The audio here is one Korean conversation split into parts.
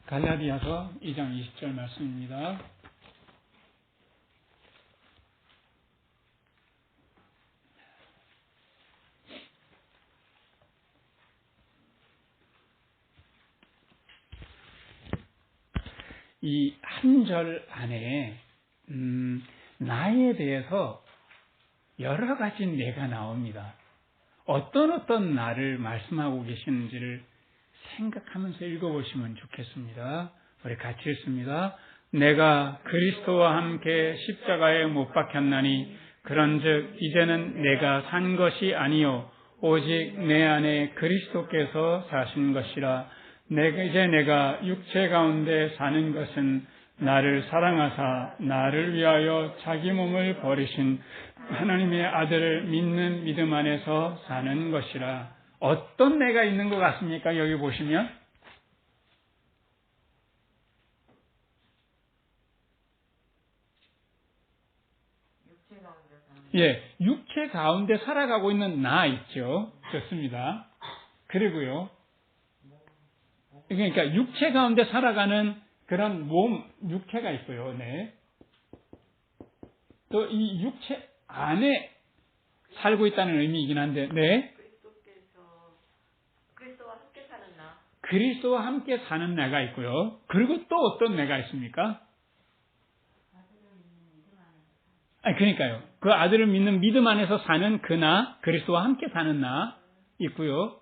갈라디아서 2장 20절 말씀입니다. 이 한 절 안에 나에 대해서 여러 가지 내가 나옵니다. 어떤 나를 말씀하고 계시는지를 생각하면서 읽어보시면 좋겠습니다. 우리 같이 읽습니다. 내가 그리스도와 함께 십자가에 못 박혔나니 그런즉 이제는 내가 산 것이 아니요 오직 내 안에 그리스도께서 사신 것이라. 이제 내가 육체 가운데 사는 것은 나를 사랑하사 나를 위하여 자기 몸을 버리신 하나님의 아들을 믿는 믿음 안에서 사는 것이라. 어떤 내가 있는 것 같습니까? 여기 보시면 육체 가운데 살아가고 있는 나 있죠. 좋습니다. 그리고요, 그러니까 육체 가운데 살아가는 그런 육체가 있고요. 네. 또 이 육체 안에 살고 있다는 의미이긴 한데, 네. 그리스도와 함께 사는 내가 있고요. 그리고 또 어떤 내가 있습니까? 그러니까요. 그 아들을 믿는 믿음 안에서 사는 그 나, 그리스도와 함께 사는 나 있고요.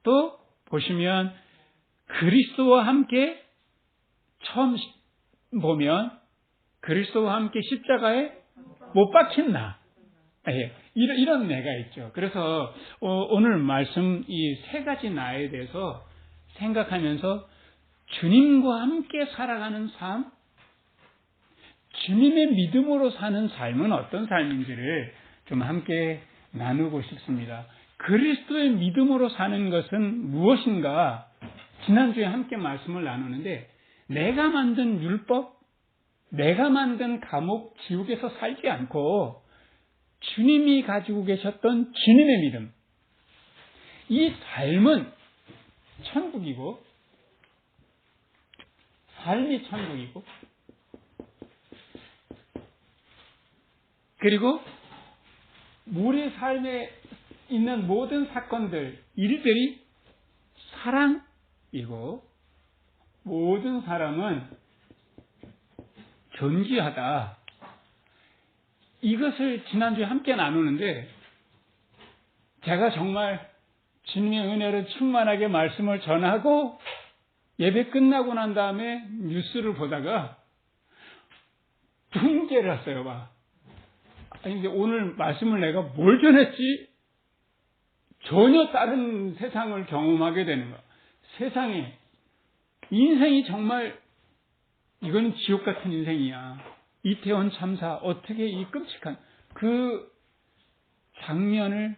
또 보시면 그리스도와 함께 처음 보면 그리스도와 함께 십자가에 못 박힌 나. 이런 내가 있죠. 그래서 오늘 말씀 이 세 가지 나에 대해서 생각하면서 주님과 함께 살아가는 삶, 주님의 믿음으로 사는 삶은 어떤 삶인지를 좀 함께 나누고 싶습니다. 그리스도의 믿음으로 사는 것은 무엇인가? 지난주에 함께 말씀을 나누는데 내가 만든 율법, 내가 만든 감옥, 지옥에서 살지 않고 주님이 가지고 계셨던 주님의 믿음, 이 삶은 천국이고 삶이 천국이고 그리고 우리 삶에 있는 모든 사건들, 일들이 사랑이고 모든 사람은 존귀하다. 이것을 지난주에 함께 나누는데 제가 정말 주님의 은혜로 충만하게 말씀을 전하고 예배 끝나고 난 다음에 뉴스를 보다가 붕괴를 했어요. 근데 오늘 말씀을 내가 뭘 전했지? 전혀 다른 세상을 경험하게 되는 거야. 세상에 인생이 정말 이건 지옥 같은 인생이야. 이태원 참사 어떻게 이 끔찍한 그 장면을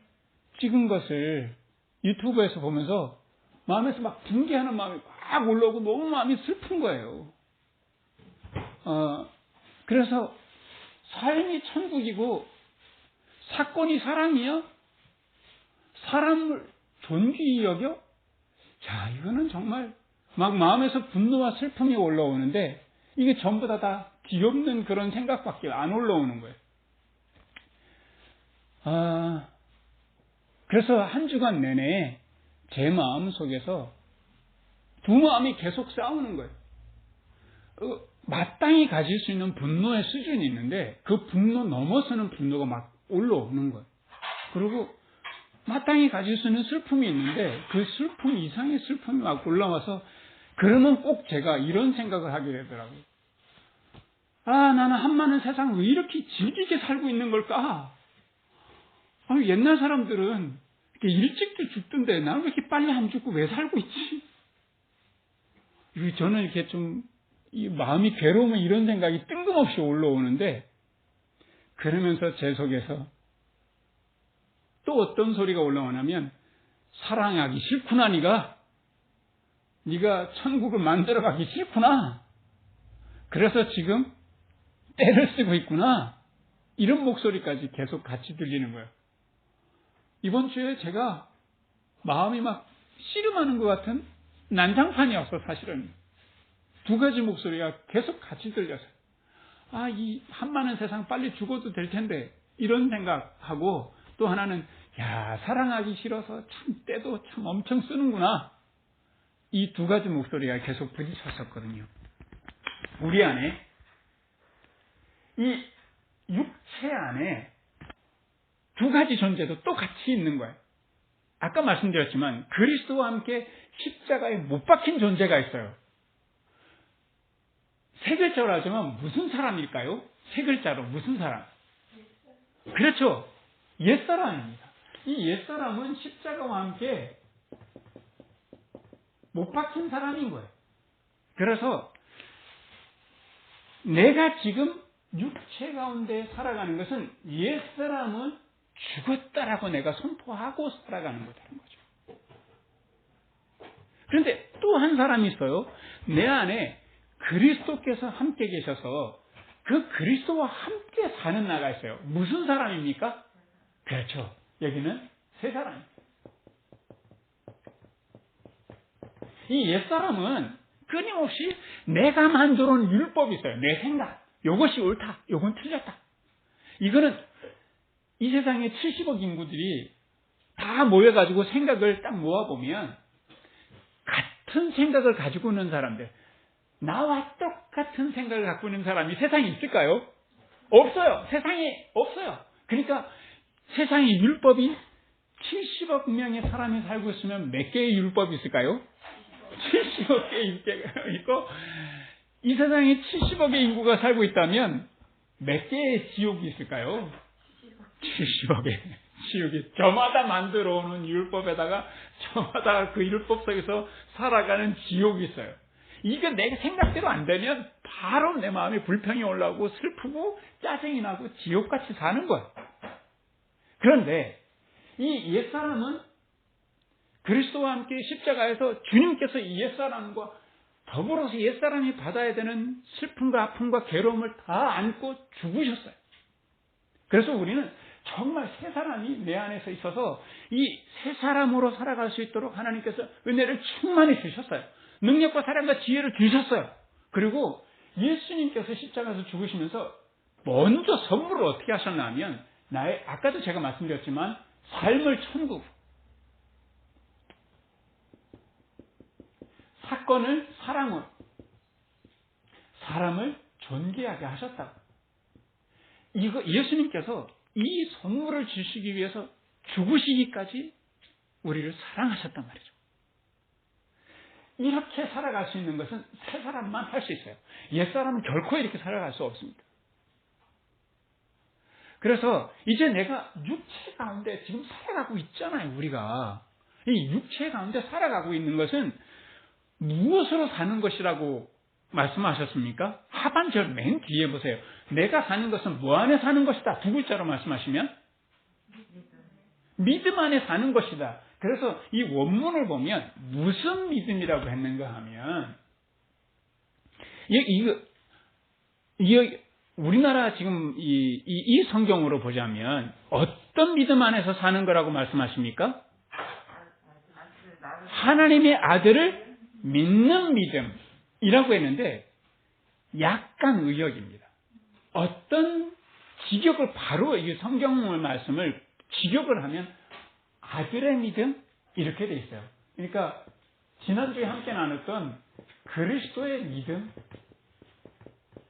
찍은 것을 유튜브에서 보면서 마음에서 막 붕괴하는 마음이 막 올라오고 너무 마음이 슬픈 거예요. 그래서 삶이 천국이고 사건이 사랑이야? 사람을 존귀히 여겨? 자, 이거는 정말 막 마음에서 분노와 슬픔이 올라오는데 이게 전부 다 귀엽는 그런 생각밖에 안 올라오는 거예요. 그래서 한 주간 내내 제 마음 속에서 두 마음이 계속 싸우는 거예요. 마땅히 가질 수 있는 분노의 수준이 있는데 그 분노 넘어서는 분노가 막 올라오는 거예요. 그리고 마땅히 가질 수 있는 슬픔이 있는데 그 슬픔 이상의 슬픔이 막 올라와서 그러면 꼭 제가 이런 생각을 하게 되더라고요. 나는 한많은 세상 왜 이렇게 질기게 살고 있는 걸까? 옛날 사람들은 이렇게 일찍도 죽던데 나는 왜 이렇게 빨리 안 죽고 왜 살고 있지? 저는 이렇게 좀 이 마음이 괴로우면 이런 생각이 뜬금없이 올라오는데 그러면서 제 속에서 또 어떤 소리가 올라오냐면 사랑하기 싫구나 네가 천국을 만들어가기 싫구나. 그래서 지금 때를 쓰고 있구나. 이런 목소리까지 계속 같이 들리는 거예요. 이번 주에 제가 마음이 막 씨름하는 것 같은 난장판이었어 사실은. 두 가지 목소리가 계속 같이 들려서요. 이 한많은 세상 빨리 죽어도 될 텐데 이런 생각하고, 또 하나는 사랑하기 싫어서 참 때도 참 엄청 쓰는구나. 이 두 가지 목소리가 계속 부딪혔었거든요. 우리 안에, 이 육체 안에 두 가지 존재도 똑같이 있는 거예요. 아까 말씀드렸지만 그리스도와 함께 십자가에 못 박힌 존재가 있어요. 세 글자로 하자면 무슨 사람일까요? 세 글자로 무슨 사람? 그렇죠. 옛사람입니다. 이 옛사람은 십자가와 함께 못 박힌 사람인 거예요. 그래서 내가 지금 육체 가운데 살아가는 것은 옛사람은 죽었다라고 내가 선포하고 살아가는 거다는 거죠. 그런데 또 한 사람이 있어요. 내 안에 그리스도께서 함께 계셔서 그 그리스도와 함께 사는 나가 있어요. 무슨 사람입니까? 그렇죠. 여기는 세 사람입니다. 이 옛사람은 끊임없이 내가 만들어 놓은 율법이 있어요. 내 생각. 이것이 옳다. 이건 틀렸다. 이거는 이 세상에 70억 인구들이 다 모여가지고 생각을 딱 모아보면 같은 생각을 가지고 있는 사람들, 나와 똑같은 생각을 갖고 있는 사람이 세상에 있을까요? 없어요. 세상에 없어요. 그러니까 세상에 율법이 70억 명의 사람이 살고 있으면 몇 개의 율법이 있을까요? 70억 개의 율법이 있고, 이 세상에 70억의 인구가 살고 있다면 몇 개의 지옥이 있을까요? 70억의 지옥이 저마다 만들어 오는 율법에다가 저마다 그 율법 속에서 살아가는 지옥이 있어요. 이게 내 생각대로 안 되면 바로 내 마음에 불평이 올라오고 슬프고 짜증이 나고 지옥같이 사는 거예요. 그런데 이 옛사람은 그리스도와 함께 십자가에서 주님께서 이 옛사람과 더불어서 옛사람이 받아야 되는 슬픔과 아픔과 괴로움을 다 안고 죽으셨어요. 그래서 우리는 정말 새 사람이 내 안에서 있어서 이 새 사람으로 살아갈 수 있도록 하나님께서 은혜를 충만히 주셨어요. 능력과 사랑과 지혜를 주셨어요. 그리고 예수님께서 십자가에서 죽으시면서 먼저 선물을 어떻게 하셨나 하면, 아까도 제가 말씀드렸지만 삶을 천국, 사건을 사랑으로, 사람을 존귀하게 하셨다고. 예수님께서 이 선물을 주시기 위해서 죽으시기까지 우리를 사랑하셨단 말이죠. 이렇게 살아갈 수 있는 것은 새 사람만 할 수 있어요. 옛사람은 결코 이렇게 살아갈 수 없습니다. 그래서 이제 내가 육체 가운데 지금 살아가고 있잖아요, 우리가. 이 육체 가운데 살아가고 있는 것은 무엇으로 사는 것이라고 말씀하셨습니까? 하반절 맨 뒤에 보세요. 내가 사는 것은 뭐 안에 사는 것이다. 두 글자로 말씀하시면 믿음 안에 사는 것이다. 그래서 이 원문을 보면 무슨 믿음이라고 했는가 하면, 우리나라 지금 이 성경으로 보자면 어떤 믿음 안에서 사는 거라고 말씀하십니까? 하나님의 아들을 믿는 믿음이라고 했는데 약간 의역입니다. 어떤 직역을 바로 이 성경 말씀을 직역을 하면 아들의 믿음 이렇게 돼 있어요. 그러니까 지난주에 함께 나눴던 그리스도의 믿음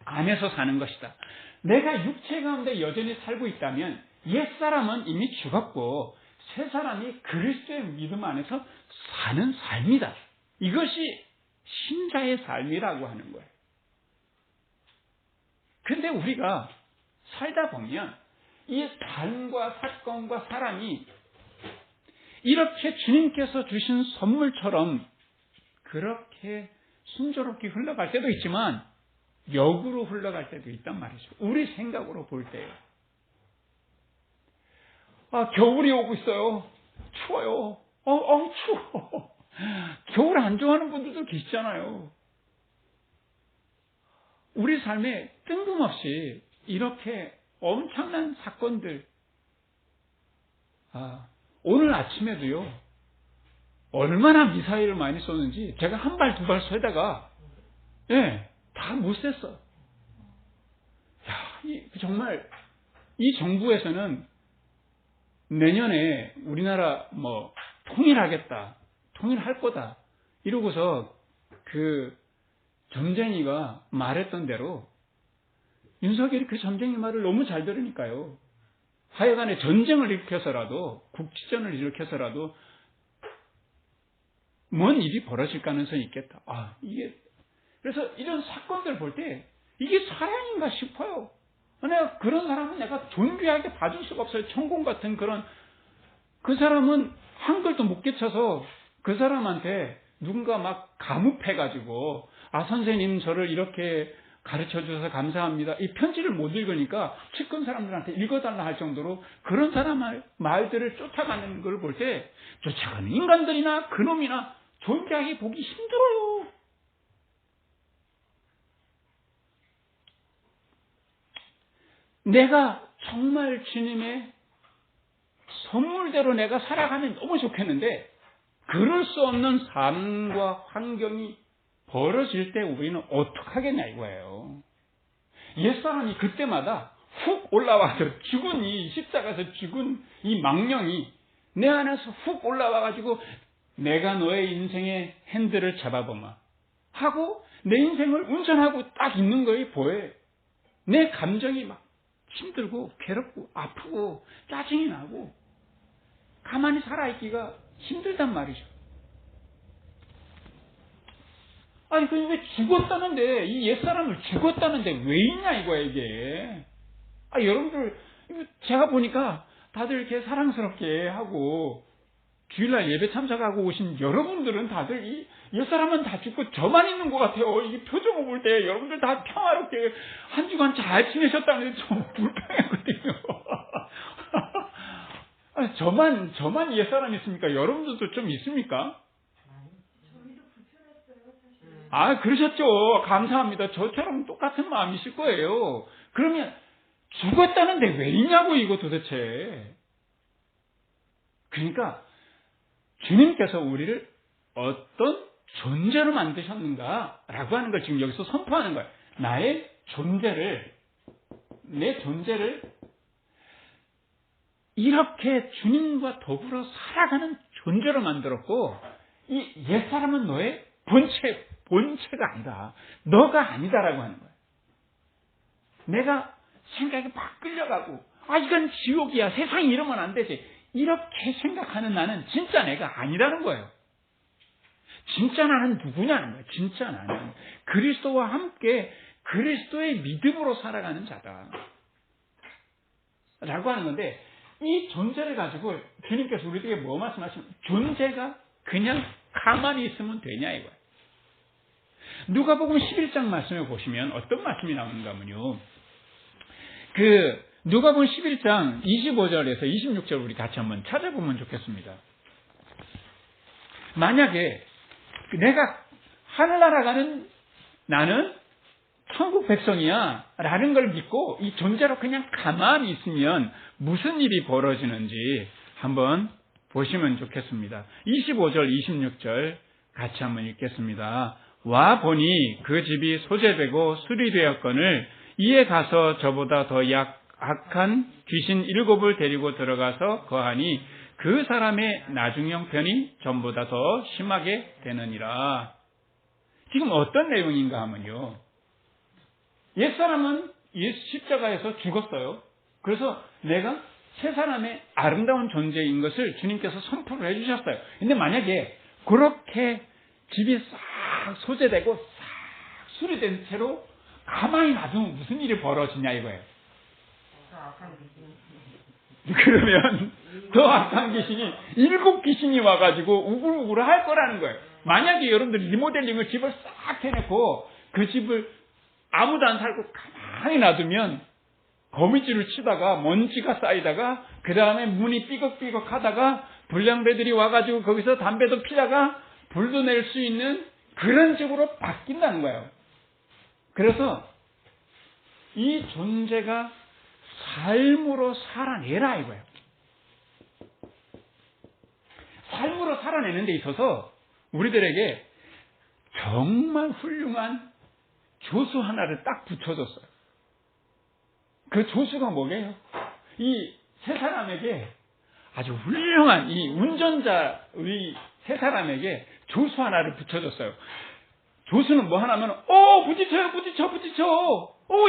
안에서 사는 것이다. 내가 육체 가운데 여전히 살고 있다면 옛사람은 이미 죽었고 새 사람이 그리스도의 믿음 안에서 사는 삶이다. 이것이 신자의 삶이라고 하는 거예요. 근데 우리가 살다 보면 이 삶과 사건과 사람이 이렇게 주님께서 주신 선물처럼 그렇게 순조롭게 흘러갈 때도 있지만 역으로 흘러갈 때도 있단 말이죠. 우리 생각으로 볼 때요. 겨울이 오고 있어요. 추워요. 추워. 겨울 안 좋아하는 분들도 계시잖아요. 우리 삶에 뜬금없이 이렇게 엄청난 사건들, 오늘 아침에도요, 얼마나 미사일을 많이 쏘는지 제가 한 발, 두 발 쏘다가 예, 다 못셌어. 야, 정말 이 정부에서는 내년에 우리나라 통일하겠다, 통일할 거다 이러고서 그 점쟁이가 말했던 대로 윤석열이 그 점쟁이 말을 너무 잘 들으니까요. 하여간에 전쟁을 일으켜서라도, 국지전을 일으켜서라도 뭔 일이 벌어질 가능성이 있겠다. 그래서 이런 사건들 볼 때 이게 사랑인가 싶어요. 내가 그런 사람은 내가 존귀하게 봐줄 수가 없어요. 천공 같은 그 사람은 한글도 못 깨쳐서 그 사람한테 누군가 막 가무패가지고 선생님 저를 이렇게 가르쳐 주셔서 감사합니다. 이 편지를 못 읽으니까 측근 사람들한테 읽어달라 할 정도로 그런 사람 말들을 쫓아가는 걸 볼 때 쫓아가는 인간들이나 그놈이나 존재하게 보기 힘들어요. 내가 정말 주님의 선물대로 내가 살아가면 너무 좋겠는데 그럴 수 없는 삶과 환경이 벌어질 때 우리는 어떡하겠냐 이거예요. 옛사람이 그때마다 훅 올라와서 죽은 이 십자가에서 죽은 이 망령이 내 안에서 훅 올라와가지고 내가 너의 인생의 핸들을 잡아보마 하고 내 인생을 운전하고 딱 있는 거에 보여. 내 감정이 막 힘들고 괴롭고 아프고 짜증이 나고 가만히 살아있기가 힘들단 말이죠. 왜 죽었다는데, 이 옛사람을 죽었다는데 왜 있냐 이거야 이게. 여러분들 제가 보니까 다들 이렇게 사랑스럽게 하고 주일날 예배 참석하고 오신 여러분들은 다들 이 옛사람은 다 죽고 저만 있는 것 같아요. 이 표정을 볼 때 여러분들 다 평화롭게 한 주간 잘 지내셨다는데 좀 불평했거든요. 저만 옛사람 있습니까? 여러분들도 좀 있습니까? 그러셨죠. 감사합니다. 저처럼 똑같은 마음이실 거예요. 그러면 죽었다는데 왜 있냐고 이거 도대체. 그러니까 주님께서 우리를 어떤 존재로 만드셨는가라고 하는 걸 지금 여기서 선포하는 거예요. 내 존재를 이렇게 주님과 더불어 살아가는 존재로 만들었고 이 옛사람은 너의 본체가 아니다. 너가 아니다라고 하는 거예요. 내가 생각이 막 끌려가고 이건 지옥이야. 세상이 이러면 안 되지. 이렇게 생각하는 나는 진짜 내가 아니라는 거예요. 진짜 나는 누구냐는 거예요. 진짜 나는 그리스도와 함께 그리스도의 믿음으로 살아가는 자다. 라고 하는 건데 이 존재를 가지고 주님께서 우리에게 뭐 말씀하시면 존재가 그냥 가만히 있으면 되냐 이거예요. 누가복음 11장 말씀을 보시면 어떤 말씀이 나오는가 하면요. 누가복음 11장 25절에서 26절 우리 같이 한번 찾아보면 좋겠습니다. 만약에 내가 하늘나라 가는 나는 천국 백성이야 라는 걸 믿고 이 존재로 그냥 가만히 있으면 무슨 일이 벌어지는지 한번 보시면 좋겠습니다. 25절 26절 같이 한번 읽겠습니다. 와 보니 그 집이 소재되고 수리되었거늘 이에 가서 저보다 더 약한 귀신 7을 데리고 들어가서 거하니 그 사람의 나중 형편이 전보다 더 심하게 되느니라. 지금 어떤 내용인가 하면요. 옛사람은 십자가에서 죽었어요. 그래서 내가 새 사람의 아름다운 존재인 것을 주님께서 선포를 해주셨어요. 근데 만약에 그렇게 집이 싹 소재되고 싹 수리된 채로 가만히 놔두면 무슨 일이 벌어지냐 이거예요. 그러면 더 악한 귀신이 7귀신이 와가지고 우글우글 할 거라는 거예요. 만약에 여러분들 리모델링을 집을 싹 해놓고 그 집을 아무도 안 살고 가만히 놔두면 거미줄을 치다가 먼지가 쌓이다가 그 다음에 문이 삐걱삐걱 하다가 불량배들이 와가지고 거기서 담배도 피다가 불도 낼 수 있는 그런 집으로 바뀐다는 거예요. 그래서 이 존재가 삶으로 살아내라 이거예요. 삶으로 살아내는 데 있어서 우리들에게 정말 훌륭한 조수 하나를 딱 붙여줬어요. 그 조수가 뭐게요? 이 세 사람에게 아주 훌륭한 이 운전자의 세 사람에게 조수 하나를 붙여줬어요. 조수는 뭐 하냐면, 부딪혀.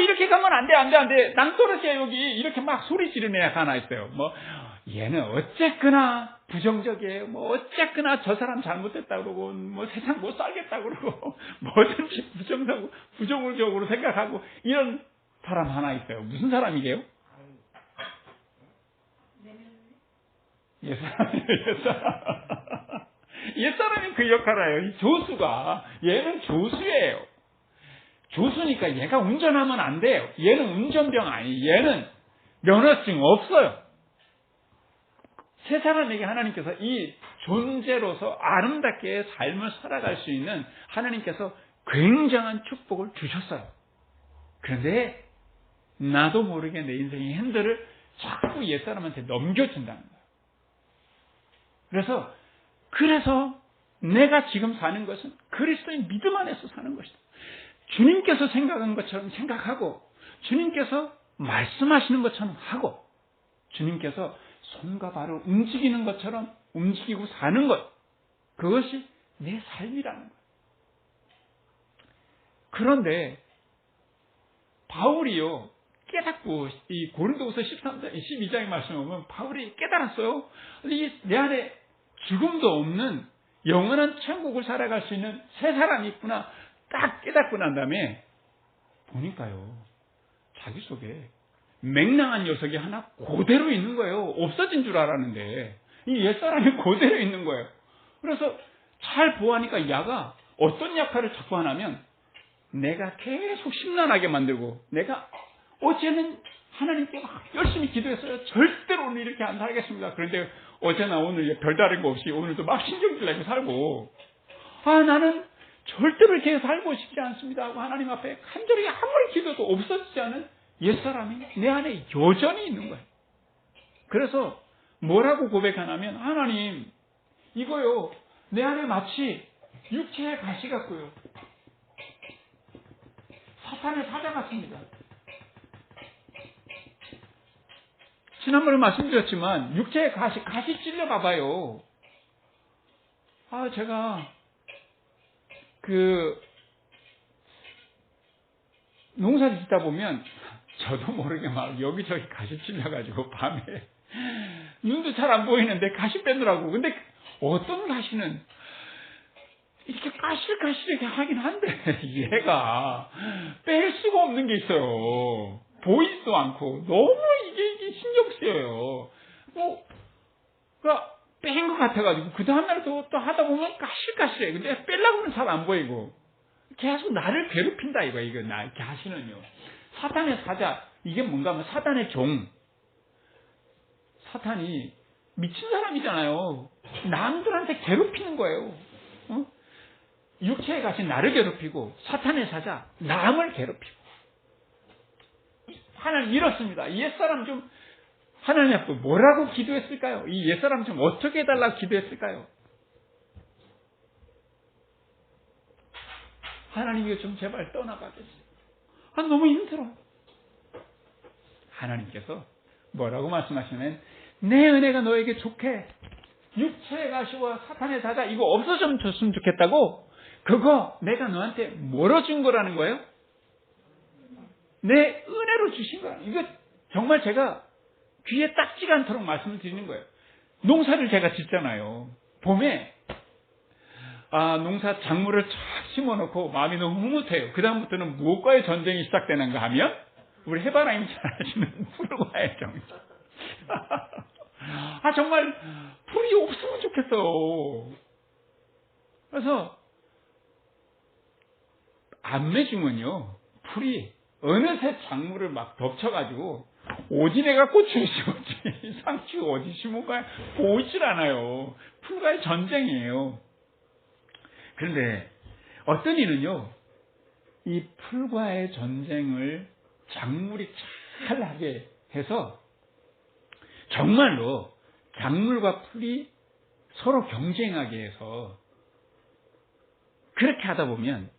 이렇게 가면 안 돼. 낭떠러지야, 여기. 이렇게 막 소리 지르는 애가 하나 있어요. 얘는 어쨌거나 부정적이에요. 어쨌거나 저 사람 잘못됐다 그러고, 세상 못 살겠다 그러고, 뭐든지 부정적으로 생각하고, 이런 사람 하나 있어요. 무슨 사람이게요? 옛사람이 그 역할을 해요. 이 조수가. 얘는 조수예요. 조수니까 얘가 운전하면 안 돼요. 얘는 운전병 아니에요. 얘는 면허증 없어요. 세 사람에게 하나님께서 이 존재로서 아름답게 삶을 살아갈 수 있는 하나님께서 굉장한 축복을 주셨어요. 그런데 나도 모르게 내 인생의 핸들을 자꾸 옛사람한테 넘겨준다는 거예요. 그래서 내가 지금 사는 것은 그리스도의 믿음 안에서 사는 것이다. 주님께서 생각한 것처럼 생각하고, 주님께서 말씀하시는 것처럼 하고, 주님께서 손과 발을 움직이는 것처럼 움직이고 사는 것, 그것이 내 삶이라는 거예요. 그런데 바울이요, 깨닫고, 이 고린도후서 12장의 말씀을 보면 바울이 깨달았어요. 내 안에 죽음도 없는 영원한 천국을 살아갈 수 있는 세 사람이 있구나. 딱 깨닫고 난 다음에 보니까요, 자기 속에 맹랑한 녀석이 하나 그대로 있는 거예요. 없어진 줄 알았는데 이 옛사람이 그대로 있는 거예요. 그래서 잘 보아하니까 야가 어떤 역할을 자꾸 하냐면, 내가 계속 심란하게 만들고, 내가 어제는 하나님께 막 열심히 기도했어요. 절대로 오늘 이렇게 안 살겠습니다. 그런데 어제나 오늘 별다른 거 없이 오늘도 막 신경질 내고 살고, 나는 절대로 이렇게 살고 싶지 않습니다 하고 하나님 앞에 간절히 아무리 기도도 없어지지 않은 옛사람이 내 안에 여전히 있는 거예요. 그래서 뭐라고 고백하냐면, 하나님, 이거요, 내 안에 마치 육체의 가시 같고요, 사탄의 사자 같습니다. 지난번에 말씀드렸지만 육체의 가시 찔려 봐봐요. 제가 농사를 짓다 보면 저도 모르게 막 여기저기 가시 찔려가지고 밤에 눈도 잘 안 보이는데 가시 빼느라고. 근데 어떤 가시는 이렇게 까실까실하게 하긴 한데 얘가 뺄 수가 없는 게 있어요. 보이지도 않고 너무 이게 신경 쓰여요. 그러니까 뺀 것 같아가지고 그 다음날 또 하다 보면 까실까실해. 근데 뺄라고 하면 잘 안 보이고 계속 나를 괴롭힌다 이거 나 이렇게 하시는요. 사탄의 사자, 이게 뭔가 하면 사탄의 종. 사탄이 미친 사람이잖아요. 남들한테 괴롭히는 거예요. 육체에 가신 나를 괴롭히고, 사탄의 사자 남을 괴롭히고. 하나님 이렇습니다. 옛사람 좀 하나님 앞에 뭐라고 기도했을까요? 이 옛사람 좀 어떻게 해달라고 기도했을까요? 하나님 이거 좀 제발 떠나가겠어요. 너무 힘들어. 하나님께서 뭐라고 말씀하시면, 내 은혜가 너에게 좋게 육체의 가시와 사탄의 사자 이거 없어졌으면 좋겠다고, 그거 내가 너한테 뭐로 준 거라는 거예요? 내 은혜로 주신 거야. 이거 정말 제가 귀에 딱지가 않도록 말씀을 드리는 거예요. 농사를 제가 짓잖아요. 봄에 농사 작물을 쫙 심어놓고 마음이 너무 흐뭇해요. 그 다음부터는 무엇과의 전쟁이 시작되는가 하면 우리 해바라임 잘 아시는 풀과의 전쟁. 정말 풀이 없으면 좋겠어. 그래서 안 맺으면요, 풀이 어느새 작물을 막 덮쳐가지고 오지네가 꽃을 심었지 상추 어디 심은가 보이질 않아요. 풀과의 전쟁이에요. 그런데 어떤 이는요, 이 풀과의 전쟁을 작물이 잘 하게 해서 정말로 작물과 풀이 서로 경쟁하게 해서 그렇게 하다 보면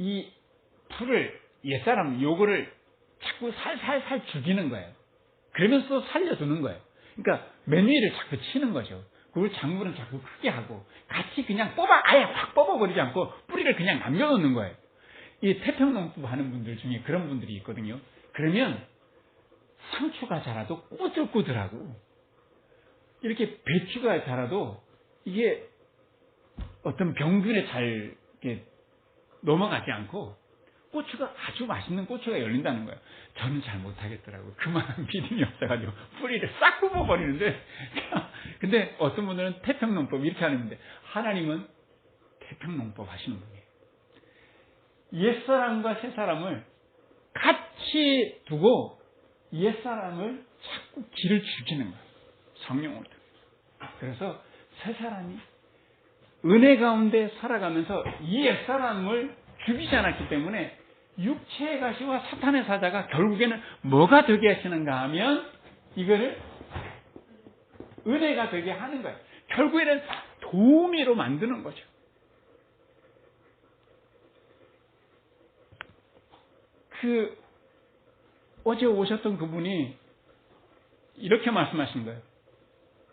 이 풀을, 옛사람 요거를 자꾸 살살살 죽이는 거예요. 그러면서 살려두는 거예요. 그러니까 맨위를 자꾸 치는 거죠. 그걸 작물은 자꾸 크게 하고 같이 그냥 아예 확 뽑아버리지 않고 뿌리를 그냥 남겨놓는 거예요. 이 태평농법 하는 분들 중에 그런 분들이 있거든요. 그러면 상추가 자라도 꼬들꼬들하고 이렇게 배추가 자라도 이게 어떤 병균에 잘 이렇게 넘어가지 않고 고추가 아주 맛있는 고추가 열린다는 거예요. 저는 잘 못하겠더라고요. 그만한 믿음이 없어가지고 뿌리를 싹 뽑아버리는데 근데 어떤 분들은 태평농법 이렇게 하는데 하나님은 태평농법 하시는 분이에요. 옛사람과 새사람을 같이 두고 옛사람을 자꾸 길을 죽이는 거예요. 성령으로. 그래서 새사람이 은혜 가운데 살아가면서 이 옛사람을 죽이지 않았기 때문에 육체의 가시와 사탄의 사자가 결국에는 뭐가 되게 하시는가 하면 이거를 은혜가 되게 하는 거예요. 결국에는 도우미로 만드는 거죠. 어제 오셨던 그분이 이렇게 말씀하신 거예요.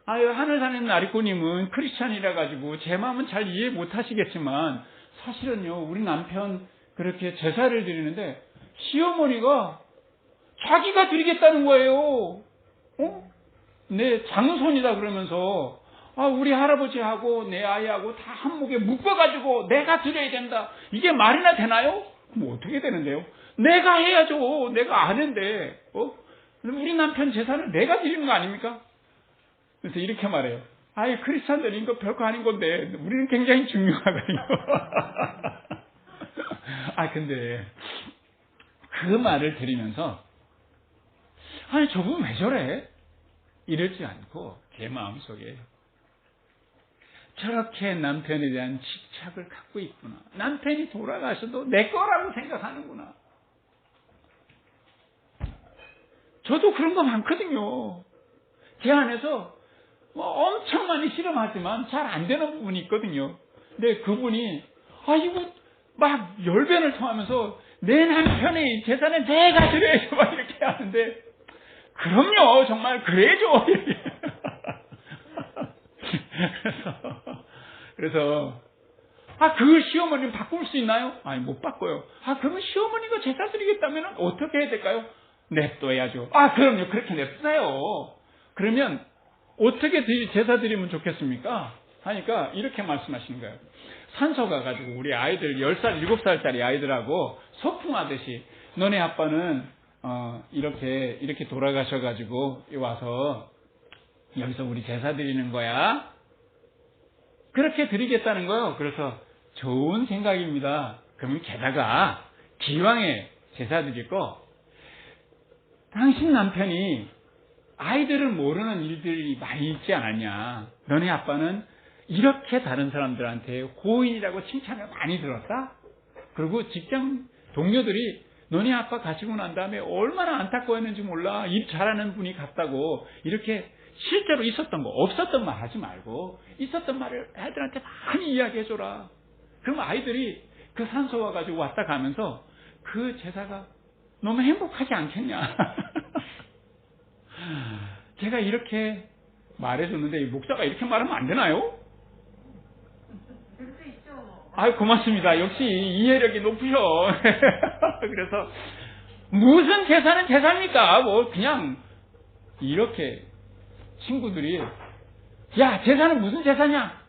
아유, 하늘사는 나리꼬님은 크리스찬이라 가지고 제 마음은 잘 이해 못 하시겠지만 사실은요, 우리 남편 그렇게 제사를 드리는데 시어머니가 자기가 드리겠다는 거예요. 내 장손이다 그러면서 우리 할아버지하고 내 아이하고 다 한목에 묶어가지고 내가 드려야 된다. 이게 말이나 되나요? 그럼 어떻게 되는데요? 내가 해야죠. 내가 아는데 우리 남편 제사를 내가 드리는 거 아닙니까? 그래서 이렇게 말해요. 아이, 크리스찬들인 거 별거 아닌 건데 우리는 굉장히 중요하거든요. 근데 그 말을 들으면서 아니, 저분 왜 저래? 이러지 않고 제 마음속에 저렇게 남편에 대한 집착을 갖고 있구나. 남편이 돌아가셔도 내 거라고 생각하는구나. 저도 그런 거 많거든요. 제 안에서 엄청 많이 실험하지만 잘 안 되는 부분이 있거든요. 근데 그분이 이거 막 열변을 토하면서 내 남편의 재산은 내가 드려야죠 막 이렇게 하는데 그럼요, 정말 그래야죠. 그래서 그 시어머니는 바꿀 수 있나요? 아니, 못 바꿔요. 그러면 시어머니가 제사 드리겠다면 어떻게 해야 될까요? 냅둬야죠. 그럼요, 그렇게 냅두세요. 그러면 어떻게 제사 드리면 좋겠습니까? 하니까 이렇게 말씀하시는 거예요. 산소 가가지고 우리 아이들 10살, 7살짜리 아이들하고 소풍하듯이 너네 아빠는 이렇게 돌아가셔가지고 와서 여기서 우리 제사 드리는 거야. 그렇게 드리겠다는 거예요. 그래서 좋은 생각입니다. 그러면 게다가 기왕에 제사 드릴 거 당신 남편이 아이들을 모르는 일들이 많이 있지 않았냐. 너네 아빠는 이렇게 다른 사람들한테 고인이라고 칭찬을 많이 들었다. 그리고 직장 동료들이 너네 아빠 가시고 난 다음에 얼마나 안타까워했는지 몰라. 일 잘하는 분이 같다고. 이렇게 실제로 있었던 거, 없었던 말 하지 말고 있었던 말을 애들한테 많이 이야기해줘라. 그럼 아이들이 그 산소 와가지고 왔다 가면서 그 제사가 너무 행복하지 않겠냐. 제가 이렇게 말해줬는데 목사가 이렇게 말하면 안 되나요? 고맙습니다. 역시 이해력이 높으셔. 그래서 무슨 제사는 제사입니까? 그냥 이렇게 친구들이 야, 제사는 무슨 제사냐?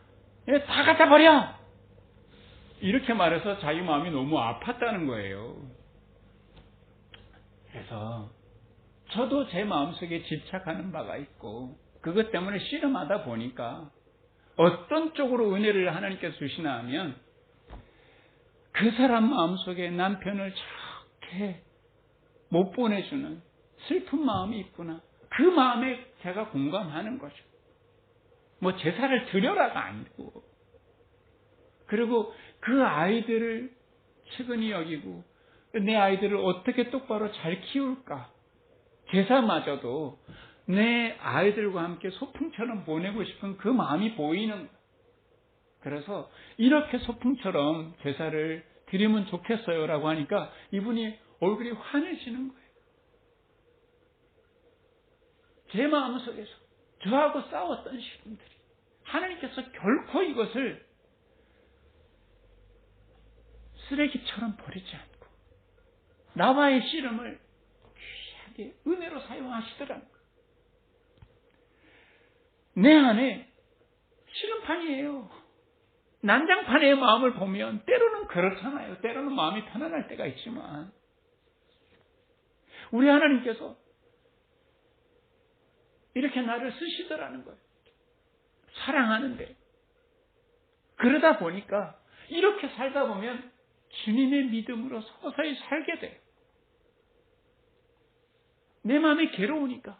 다 갖다 버려. 이렇게 말해서 자기 마음이 너무 아팠다는 거예요. 그래서 저도 제 마음속에 집착하는 바가 있고 그것 때문에 씨름하다 보니까 어떤 쪽으로 은혜를 하나님께서 주시나 하면 그 사람 마음속에 남편을 저렇게 못 보내주는 슬픈 마음이 있구나. 그 마음에 제가 공감하는 거죠. 제사를 드려라가 아니고 그리고 그 아이들을 측은히 여기고 내 아이들을 어떻게 똑바로 잘 키울까. 제사마저도 내 아이들과 함께 소풍처럼 보내고 싶은 그 마음이 보이는 거예요. 그래서 이렇게 소풍처럼 제사를 드리면 좋겠어요 라고 하니까 이분이 얼굴이 환해지는 거예요. 제 마음속에서 저하고 싸웠던 신분들이 하나님께서 결코 이것을 쓰레기처럼 버리지 않고 나와의 씨름을 귀하게 은혜로 사용하시더라는 거예요. 내 안에 씨름판이에요. 난장판의 마음을 보면 때로는 그렇잖아요. 때로는 마음이 편안할 때가 있지만 우리 하나님께서 이렇게 나를 쓰시더라는 거예요. 사랑하는데. 그러다 보니까 이렇게 살다 보면 주님의 믿음으로 서서히 살게 돼요. 내 마음이 괴로우니까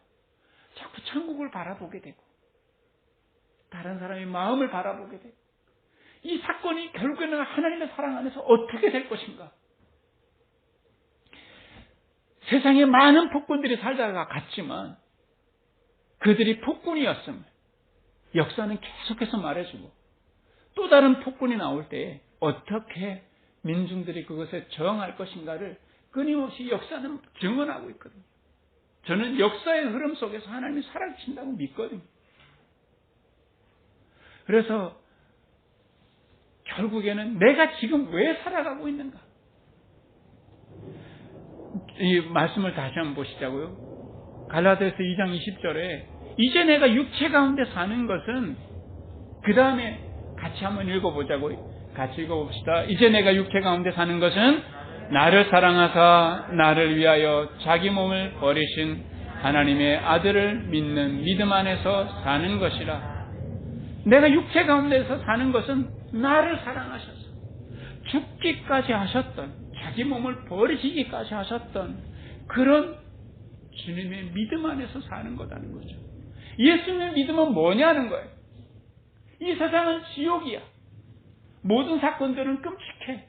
자꾸 천국을 바라보게 되고 다른 사람의 마음을 바라보게 되고 이 사건이 결국에는 하나님의 사랑 안에서 어떻게 될 것인가. 세상에 많은 폭군들이 살다가 갔지만 그들이 폭군이었음을 역사는 계속해서 말해주고 또 다른 폭군이 나올 때 어떻게 민중들이 그것에 저항할 것인가를 끊임없이 역사는 증언하고 있거든요. 저는 역사의 흐름 속에서 하나님이 살아계신다고 믿거든요. 그래서 결국에는 내가 지금 왜 살아가고 있는가? 이 말씀을 다시 한번 보시자고요. 갈라디아서 2장 20절에 이제 내가 육체 가운데 사는 것은 그 다음에 같이 한번 읽어보자고요. 같이 읽어봅시다. 이제 내가 육체 가운데 사는 것은 나를 사랑하사 나를 위하여 자기 몸을 버리신 하나님의 아들을 믿는 믿음 안에서 사는 것이라. 내가 육체 가운데서 사는 것은 나를 사랑하셔서 죽기까지 하셨던 자기 몸을 버리시기까지 하셨던 그런 주님의 믿음 안에서 사는 거라는 거죠. 예수님의 믿음은 뭐냐는 거예요. 이 세상은 지옥이야. 모든 사건들은 끔찍해.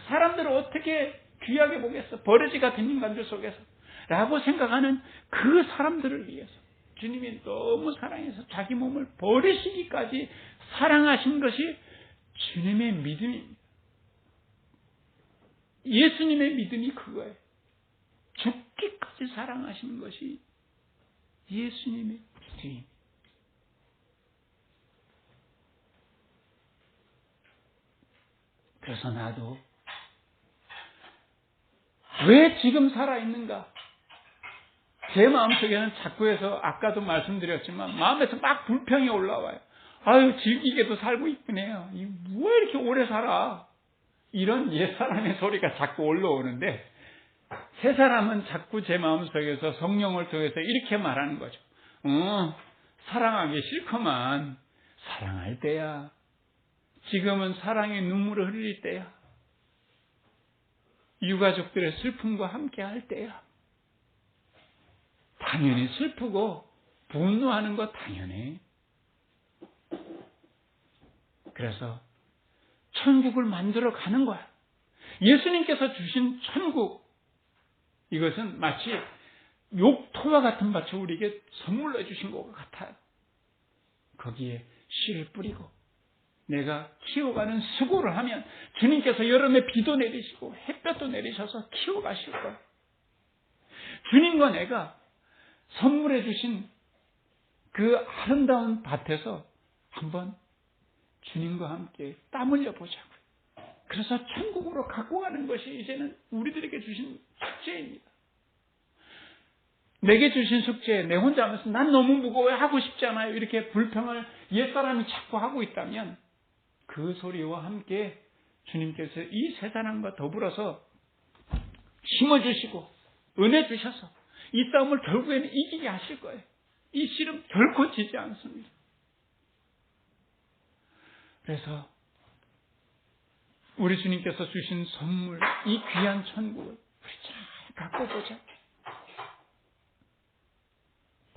사람들을 어떻게 귀하게 보겠어. 버러지 같은 인간들 속에서 라고 생각하는 그 사람들을 위해서 주님이 너무 사랑해서 자기 몸을 버리시기까지 사랑하신 것이 주님의 믿음입니다. 예수님의 믿음이 그거예요. 죽기까지 사랑하시는 것이 예수님의 믿음입니다. 그래서 나도 왜 지금 살아있는가? 제 마음속에는 자꾸 해서 아까도 말씀드렸지만 마음에서 막 불평이 올라와요. 아유, 즐기게도 살고 있구네요. 왜 이렇게 오래 살아? 이런 옛사람의 소리가 자꾸 올라오는데 새 사람은 자꾸 제 마음속에서 성령을 통해서 이렇게 말하는 거죠. 사랑하기 싫구만. 사랑할 때야. 지금은 사랑의 눈물을 흘릴 때야. 유가족들의 슬픔과 함께 할 때야. 당연히 슬프고 분노하는 거 당연해. 그래서 천국을 만들어 가는 거야. 예수님께서 주신 천국, 이것은 마치 욕토와 같은 밭을 우리에게 선물로 해주신 것 같아요. 거기에 씨를 뿌리고 내가 키워가는 수고를 하면 주님께서 여름에 비도 내리시고 햇볕도 내리셔서 키워가실 거예요. 주님과 내가 선물해 주신 그 아름다운 밭에서 한번 주님과 함께 땀 흘려 보자고요. 그래서 천국으로 갖고 가는 것이 이제는 우리들에게 주신 숙제입니다. 내게 주신 숙제, 내 혼자 하면서 난 너무 무거워요, 하고 싶지 않아요, 이렇게 불평을 옛사람이 자꾸 하고 있다면 그 소리와 함께 주님께서 이 세 사람과 더불어서 심어주시고 은혜 주셔서 이 싸움을 결국에는 이기게 하실 거예요. 이 씨름 결코 지지 않습니다. 그래서 우리 주님께서 주신 선물, 이 귀한 천국을 우리 잘 갖고 보자.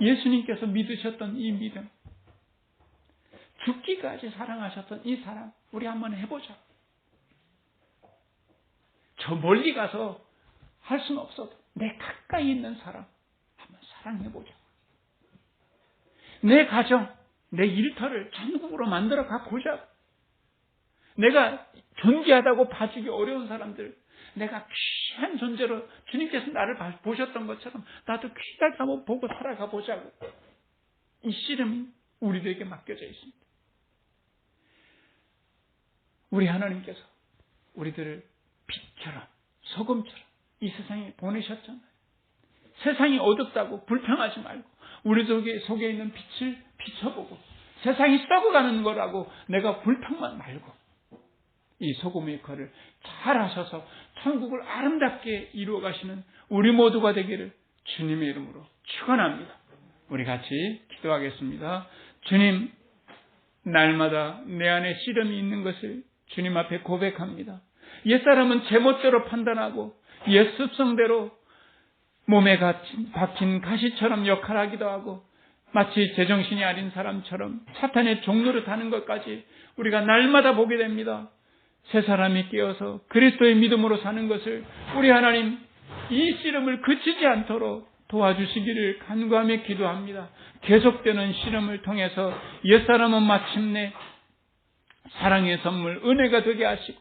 예수님께서 믿으셨던 이 믿음, 죽기까지 사랑하셨던 이 사랑, 우리 한번 해보자. 저 멀리 가서 할 수는 없어도 내 가까이 있는 사람 한번 사랑해보자. 내 가정, 내 일터를 천국으로 만들어 가보자. 내가 존귀하다고 봐주기 어려운 사람들, 내가 귀한 존재로 주님께서 나를 보셨던 것처럼 나도 귀하게 한번 보고 살아가 보자고. 이 씨름이 우리들에게 맡겨져 있습니다. 우리 하나님께서 우리들을 빛처럼 소금처럼 이 세상에 보내셨잖아요. 세상이 어둡다고 불평하지 말고 우리 속에 있는 빛을 비춰보고 세상이 썩어가는 거라고 내가 불평만 말고 이 소금의 역할을 잘 하셔서 천국을 아름답게 이루어 가시는 우리 모두가 되기를 주님의 이름으로 축원합니다. 우리 같이 기도하겠습니다. 주님, 날마다 내 안에 씨름이 있는 것을 주님 앞에 고백합니다. 옛사람은 제멋대로 판단하고 옛 습성대로 몸에 박힌 가시처럼 역할하기도 하고 마치 제정신이 아닌 사람처럼 사탄의 종로를 타는 것까지 우리가 날마다 보게 됩니다. 새 사람이 깨어서 그리스도의 믿음으로 사는 것을 우리 하나님 이 씨름을 그치지 않도록 도와주시기를 간구하며 기도합니다. 계속되는 씨름을 통해서 옛사람은 마침내 사랑의 선물, 은혜가 되게 하시고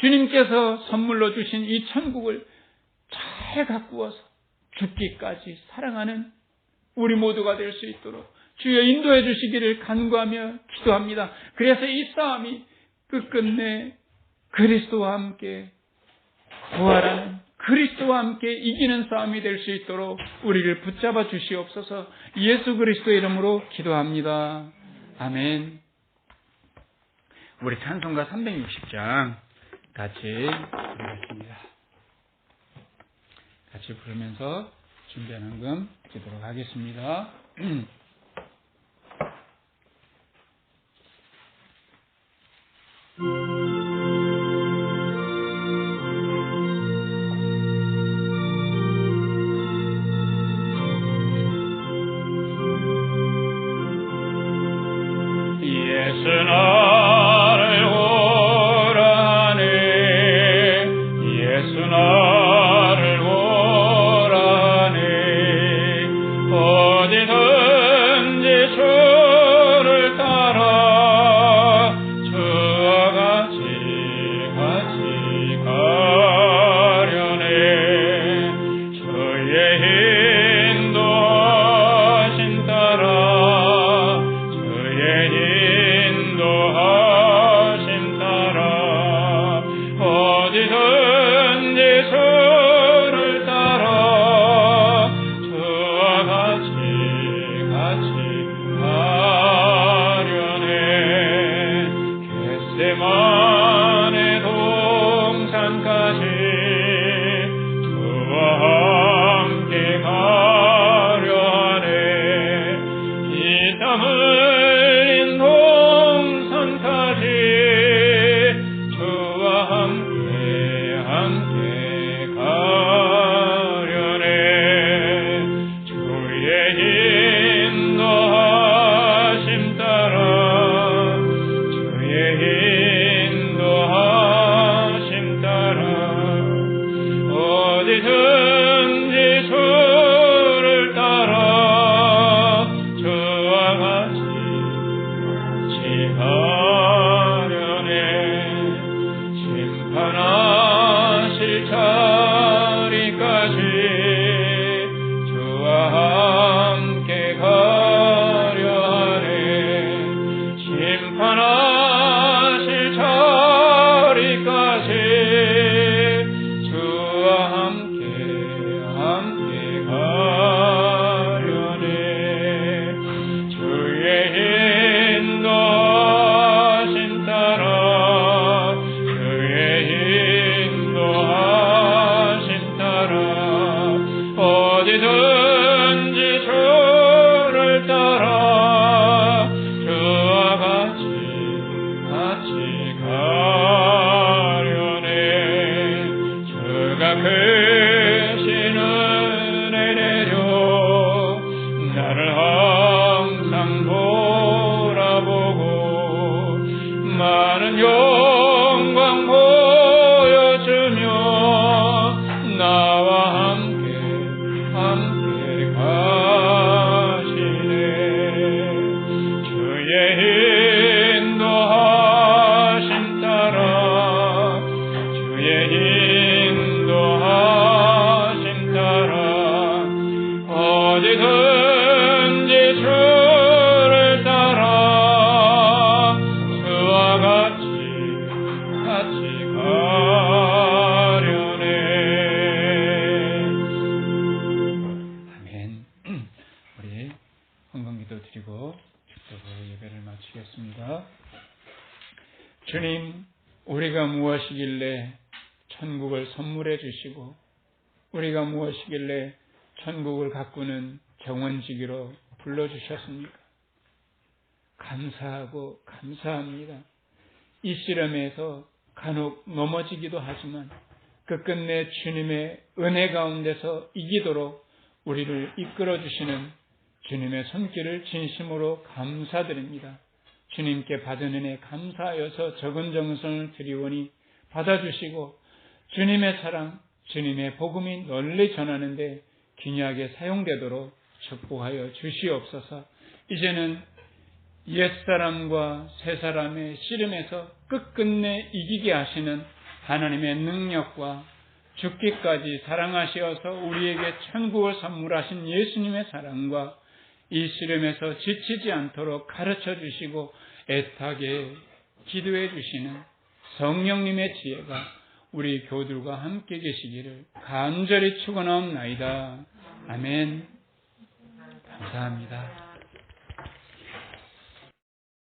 주님께서 선물로 주신 이 천국을 잘 가꾸어서 죽기까지 사랑하는 우리 모두가 될 수 있도록 주여 인도해 주시기를 간구하며 기도합니다. 그래서 이 싸움이 끝끝내 그리스도와 함께 부활하는 그리스도와 함께 이기는 싸움이 될 수 있도록 우리를 붙잡아 주시옵소서. 예수 그리스도의 이름으로 기도합니다. 아멘. 우리 찬송가 360장 같이 부르겠습니다. 같이 부르면서 준비한 금 드리도록 하겠습니다. 예수 나를 오라네 예수 나를 오라네 어디든 주의 인도하심 따라 어디든지 주를 따라 그와 같이 가려네. 아멘. 우리 헌금기도 드리고 축도로 예배를 마치겠습니다. 주님, 우리가 무엇이길래 천국을 선물해 주시고 우리가 무엇이길래 천국을 가꾸는 경원지기로 불러주셨습니까? 감사하고 감사합니다. 이 씨름에서 간혹 넘어지기도 하지만 끝끝내 주님의 은혜 가운데서 이기도록 우리를 이끌어 주시는 주님의 손길을 진심으로 감사드립니다. 주님께 받은 은혜 감사하여서 적은 정성을 드리오니 받아주시고 주님의 사랑, 주님의 복음이 널리 전하는데 귀하게 사용되도록 축복하여 주시옵소서. 이제는 옛사람과 새사람의 씨름에서 끝끝내 이기게 하시는 하나님의 능력과 죽기까지 사랑하시어서 우리에게 천국을 선물하신 예수님의 사랑과 이 씨름에서 지치지 않도록 가르쳐 주시고 애타게 기도해 주시는 성령님의 지혜가 우리 교우들과 함께 계시기를 간절히 축원하옵나이다. 아멘. 감사합니다.